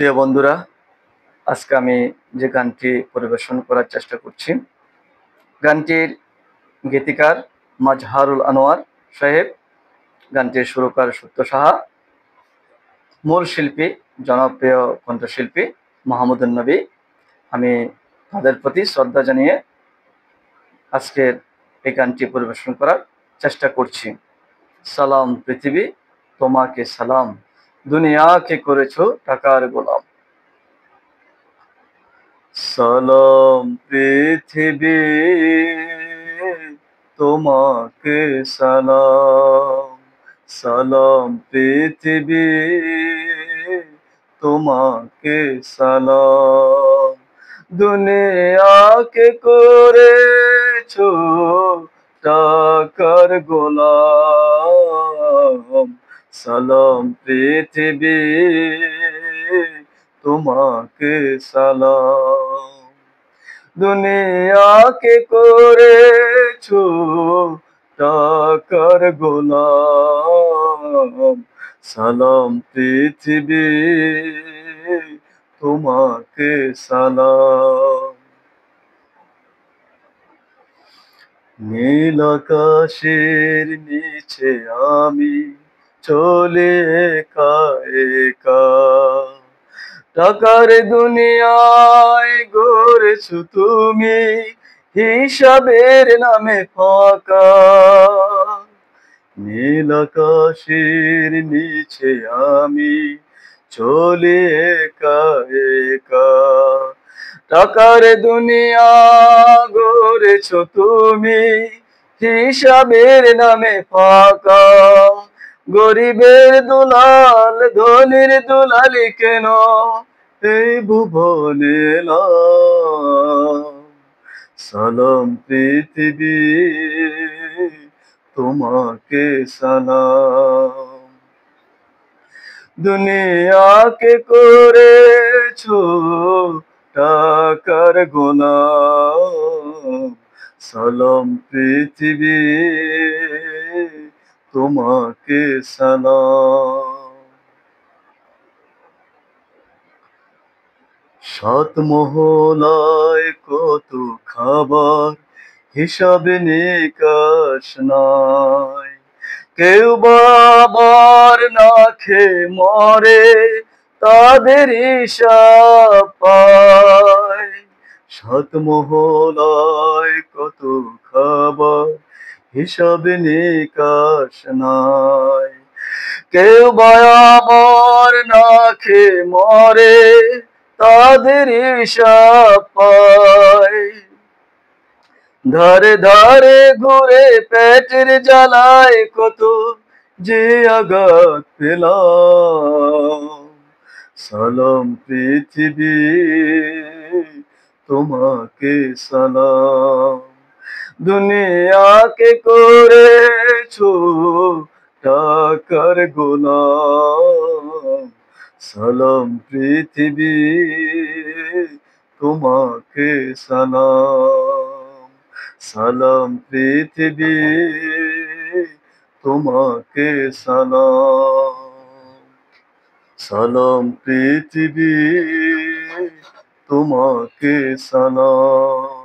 প্রিয় বন্ধুরা, আজকে আমি যে গানটি পরিবেশন করার চেষ্টা করছি, গানটির গীতিকার মাজহারুল আনোয়ার সাহেব, গানটির সুরকার সত্য সাহা, মূল শিল্পী জনপ্রিয় কণ্ঠশিল্পী মাহমুদুন নবী। আমি তাদের প্রতি শ্রদ্ধা জানিয়ে আজকের এই গানটি পরিবেশন করার চেষ্টা করছি। সালাম পৃথিবী, তোমাকে সালাম, দুনিয়াকে করেছো টাকার গোলাম। সালাম পৃথিবী, তোমাকে সালাম। সালাম পৃথিবী, তোমাকে সালাম। দুনিয়াকে করেছো টাকার গোলাম। সালাম পৃথিবী, তোমাকে সালাম। দুনিয়াকে করেছো টাকার গোলাম। সালাম পৃথিবী, তোমাকে সালাম। নীল আকাশের নিচে আমি চলে একা একা, টাকার দুনিয়ায় গড়েছো তুমি হিসাবের নামে ফাঁকা। নীল আকাশের নিচে আমি চলে একা একা, টাকার দুনিয়া গড়েছো তুমি হিসাবের নামে ফাঁকা। গরিবের দুলাল ধনির দুলালি কেন এই ভুবনে এলাম। সালাম পৃথিবী, তোমাকে সালাম। দুনিয়াকে করেছো টাকার গোলাম। সালাম পৃথিবী, তোমাকে সালাম। সাত মহলায় কত খাবার, হিসাব নিকাশ নাই। কেউ বাবার না খেয়ে মরে, তাদের হিসাব পায়। সাত মহলায় কত খাবার, হিসাব নিকাশ নাই। কেউ বাবার না খেয়ে মরে, তাদের হিসাব পায়। ধারে ধারে ঘুরে পেটের জ্বালায় কত যে আঘাত পেলাম। সালাম পৃথিবী, তোমাকে সালাম। দুনিয়াকে করেছো টাকার গোলাম। সালাম পৃথিবী, তোমাকে সালাম। সালাম পৃথিবী, তোমাকে সালাম। সালাম পৃথিবী, তোমাকে সালাম।